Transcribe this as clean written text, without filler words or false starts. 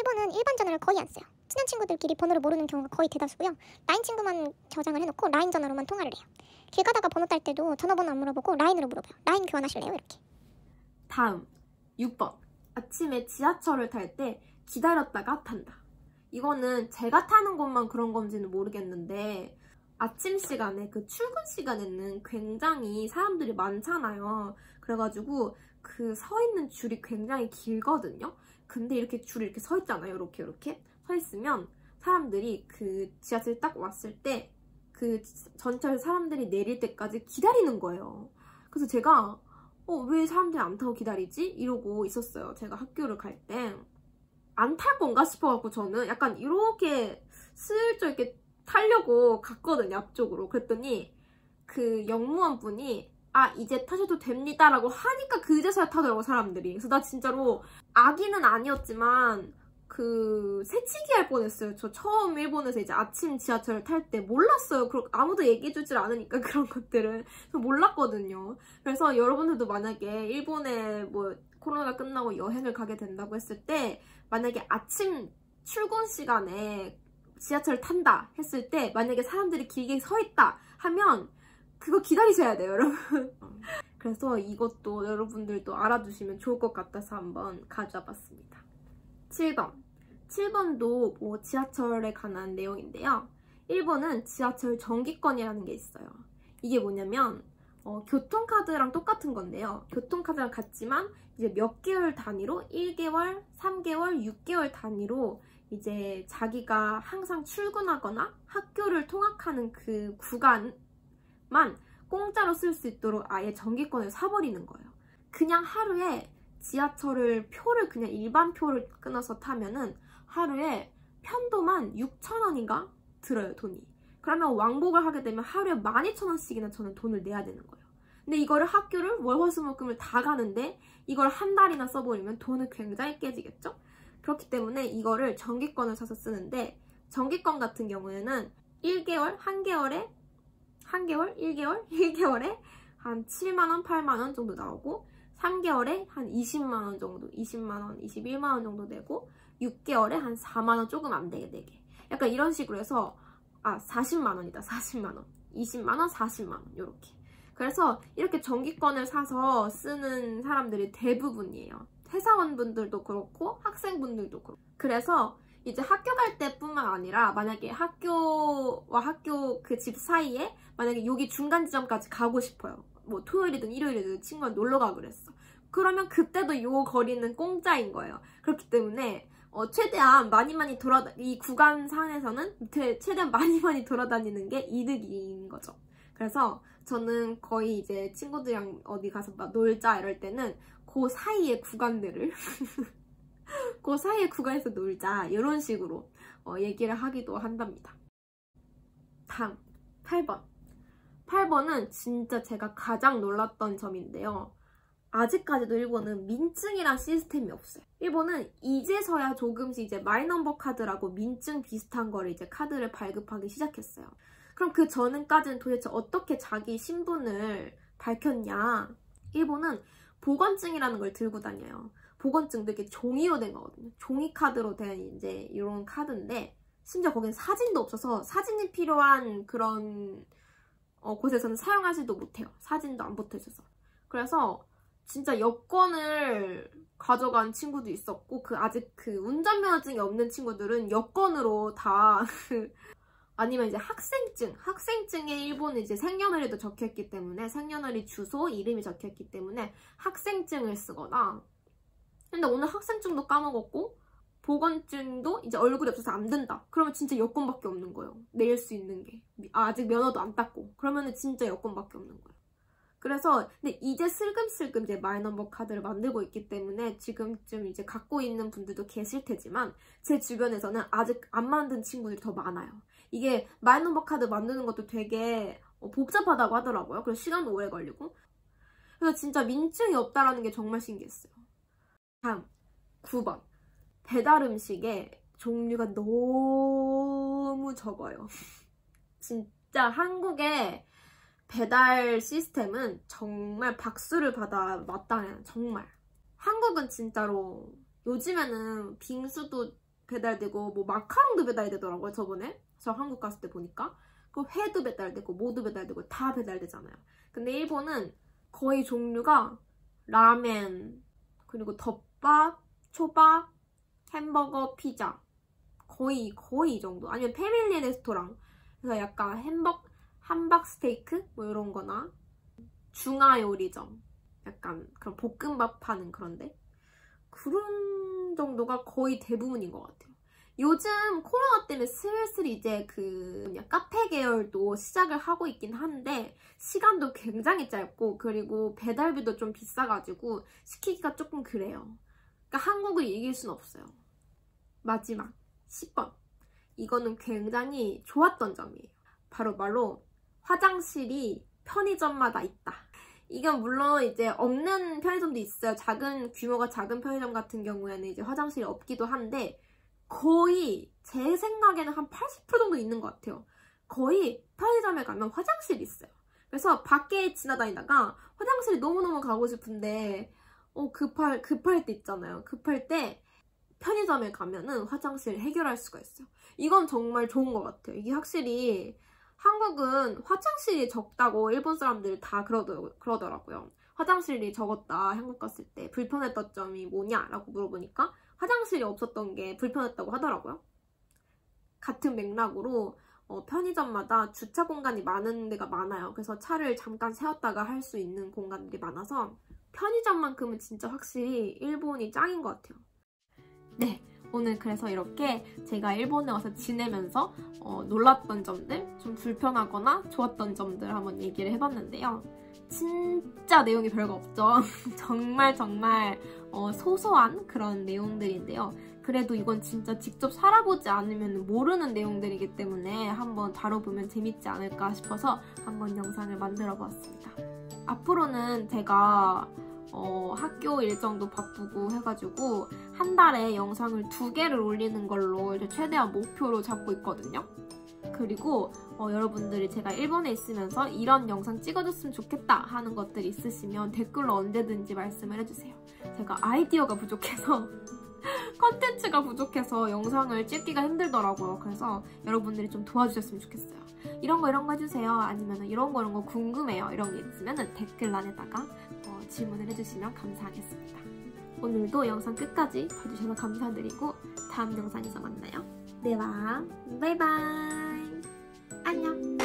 1번은 일반 전화를 거의 안 써요. 친한 친구들끼리 번호를 모르는 경우가 거의 대다수고요. 라인 친구만 저장을 해놓고 라인 전화로만 통화를 해요. 길 가다가 번호 딸 때도 전화번호 안 물어보고 라인으로 물어봐요. 라인 교환하실래요? 이렇게. 다음 6번. 아침에 지하철을 탈 때 기다렸다가 탄다. 이거는 제가 타는 곳만 그런 건지는 모르겠는데 아침 시간에 그 출근 시간에는 굉장히 사람들이 많잖아요. 그래가지고 그 서 있는 줄이 굉장히 길거든요. 근데 이렇게 줄이 이렇게 서 있잖아요. 이렇게 서 있으면 사람들이 그 지하철 딱 왔을 때 그 전철 사람들이 내릴 때까지 기다리는 거예요. 그래서 제가 왜 사람들이 안 타고 기다리지? 이러고 있었어요. 제가 학교를 갈 때. 안 탈 건가 싶어갖고 저는 약간 이렇게 슬쩍 이렇게 타려고 갔거든요. 앞쪽으로. 그랬더니 그 역무원 분이 이제 타셔도 됩니다 라고 하니까 그제서야 타더라고 사람들이. 그래서 나 진짜로 아기는 아니었지만 그 새치기 할 뻔했어요. 저 처음 일본에서 이제 아침 지하철을 탈 때 몰랐어요. 아무도 얘기해주질 않으니까 그런 것들은 몰랐거든요. 그래서 여러분들도 만약에 일본에 뭐 코로나가 끝나고 여행을 가게 된다고 했을 때 만약에 아침 출근 시간에 지하철을 탄다 했을 때 만약에 사람들이 길게 서 있다 하면 그거 기다리셔야 돼요, 여러분. 그래서 이것도 여러분들도 알아두시면 좋을 것 같아서 한번 가져와 봤습니다. 7번. 7번도 뭐 지하철에 관한 내용인데요. 1번은 지하철 정기권이라는 게 있어요. 이게 뭐냐면 교통카드랑 똑같은 건데요. 교통카드랑 같지만 이제 몇 개월 단위로 1개월, 3개월, 6개월 단위로 이제 자기가 항상 출근하거나 학교를 통학하는 그 구간만 공짜로 쓸 수 있도록 아예 정기권을 사버리는 거예요. 그냥 하루에 지하철을 표를 그냥 일반 표를 끊어서 타면은 하루에 편도만 6,000원인가 들어요, 돈이. 그러면 왕복을 하게 되면 하루에 12,000원씩이나 저는 돈을 내야 되는 거예요. 근데 이거를 학교를 월화수목금을 다 가는데 이걸 한 달이나 써버리면 돈은 굉장히 깨지겠죠? 그렇기 때문에 이거를 정기권을 사서 쓰는데 정기권 같은 경우에는 1개월, 1개월에 한 7만원, 8만원 정도 나오고 3개월에 한 20만원 정도, 20만원, 21만원 정도 내고 6개월에 한 4만원 조금 안 되게 내게. 약간 이런 식으로 해서 40만원이다, 40만원. 20만원, 40만원 이렇게. 그래서 이렇게 정기권을 사서 쓰는 사람들이 대부분이에요. 회사원분들도 그렇고 학생분들도 그렇고. 그래서 이제 학교 갈 때뿐만 아니라 만약에 학교와 학교 그 집 사이에 만약에 여기 중간 지점까지 가고 싶어요. 뭐 토요일이든 일요일이든 친구가 놀러 가고 그랬어. 그러면 그때도 요 거리는 공짜인 거예요. 그렇기 때문에 최대한 이 구간상에서는 최대한 많이 돌아다니는 게 이득인 거죠. 그래서 저는 거의 이제 친구들이랑 어디 가서 막 놀자 이럴 때는 그 사이의 구간들을 그 사이의 구간에서 놀자 이런 식으로 얘기를 하기도 한답니다. 다음 8번. 8번은 진짜 제가 가장 놀랐던 점인데요. 아직까지도 일본은 민증이란 시스템이 없어요. 일본은 이제서야 조금씩 이제 마이넘버 카드라고 민증 비슷한 거를 이제 카드를 발급하기 시작했어요. 그럼 그 전까지는 도대체 어떻게 자기 신분을 밝혔냐? 일본은 보건증이라는 걸 들고 다녀요. 보건증도 이렇게 종이로 된 거거든요. 종이 카드로 된 이제 이런 카드인데 심지어 거기는 사진도 없어서 사진이 필요한 그런 곳에서는 사용하지도 못해요. 사진도 안 붙어 있어서. 그래서 진짜 여권을 가져간 친구도 있었고 아직 그 운전면허증이 없는 친구들은 여권으로 다 아니면 이제 학생증에 일본은 이제 생년월일도 적혀있기 때문에 생년월일 주소, 이름이 적혀있기 때문에 학생증을 쓰거나 근데 오늘 학생증도 까먹었고 보건증도 이제 얼굴이 없어서 안 된다. 그러면 진짜 여권밖에 없는 거예요. 낼 수 있는 게. 아직 면허도 안 땄고 그러면은 진짜 여권밖에 없는 거예요. 그래서 근데 이제 슬금슬금 이제 마이넘버 카드를 만들고 있기 때문에 지금쯤 이제 갖고 있는 분들도 계실 테지만 제 주변에서는 아직 안 만든 친구들이 더 많아요. 이게 마이넘버 카드 만드는 것도 되게 복잡하다고 하더라고요. 그래서 시간도 오래 걸리고. 그래서 진짜 민증이 없다라는 게 정말 신기했어요. 다음 9번. 배달 음식의 종류가 너무 적어요. 진짜 한국의 배달 시스템은 정말 박수를 받아 마땅해요. 정말. 한국은 진짜로 요즘에는 빙수도 배달되고 뭐 마카롱도 배달되더라고요. 저번에 저 한국 갔을 때 보니까. 그 회도 배달되고 뭐도 배달되고 다 배달되잖아요. 근데 일본은 거의 종류가 라멘, 그리고 덮밥, 초밥, 햄버거, 피자 거의 이 정도. 아니면 패밀리 레스토랑, 그래서 약간 함박 스테이크 뭐 이런 거나 중화 요리점, 약간 그런 볶음밥 파는 그런데 그런 정도가 거의 대부분인 것 같아요. 요즘 코로나 때문에 슬슬 이제 그 카페 계열도 시작을 하고 있긴 한데 시간도 굉장히 짧고 그리고 배달비도 좀 비싸가지고 시키기가 조금 그래요. 그러니까 한국을 이길 순 없어요. 마지막 10번. 이거는 굉장히 좋았던 점이에요. 바로 화장실이 편의점마다 있다. 이건 물론 이제 없는 편의점도 있어요. 규모가 작은 편의점 같은 경우에는 이제 화장실이 없기도 한데 거의 제 생각에는 한 80% 정도 있는 것 같아요. 거의 편의점에 가면 화장실이 있어요. 그래서 밖에 지나다니다가 화장실이 너무너무 가고 싶은데 급할 때 있잖아요. 급할 때 편의점에 가면은 화장실 해결할 수가 있어요. 이건 정말 좋은 것 같아요. 이게 확실히 한국은 화장실이 적다고 일본 사람들 다 그러더라고요. 화장실이 적었다. 한국 갔을 때 불편했던 점이 뭐냐라고 물어보니까 화장실이 없었던 게 불편했다고 하더라고요. 같은 맥락으로 편의점마다 주차 공간이 많은 데가 많아요. 그래서 차를 잠깐 세웠다가 할 수 있는 공간들이 많아서 편의점만큼은 진짜 확실히 일본이 짱인 것 같아요. 네, 오늘 그래서 이렇게 제가 일본에 와서 지내면서 놀랐던 점들, 좀 불편하거나 좋았던 점들 한번 얘기를 해봤는데요. 진짜 내용이 별거 없죠. 정말 소소한 그런 내용들인데요. 그래도 이건 진짜 직접 살아보지 않으면 모르는 내용들이기 때문에 한번 다뤄보면 재밌지 않을까 싶어서 한번 영상을 만들어 보았습니다. 앞으로는 제가 학교 일정도 바쁘고 해가지고 한 달에 영상을 2개를 올리는 걸로 이제 최대한 목표로 잡고 있거든요. 그리고 여러분들이 제가 일본에 있으면서 이런 영상 찍어줬으면 좋겠다 하는 것들이 있으시면 댓글로 언제든지 말씀을 해주세요. 제가 아이디어가 부족해서 컨텐츠가 부족해서 영상을 찍기가 힘들더라고요. 그래서 여러분들이 좀 도와주셨으면 좋겠어요. 이런 거 해주세요. 아니면 이런 거 궁금해요. 이런 게 있으면 댓글란에다가 질문을 해주시면 감사하겠습니다. 오늘도 영상 끝까지 봐주셔서 감사드리고 다음 영상에서 만나요. 네와 바이바이. 안녕.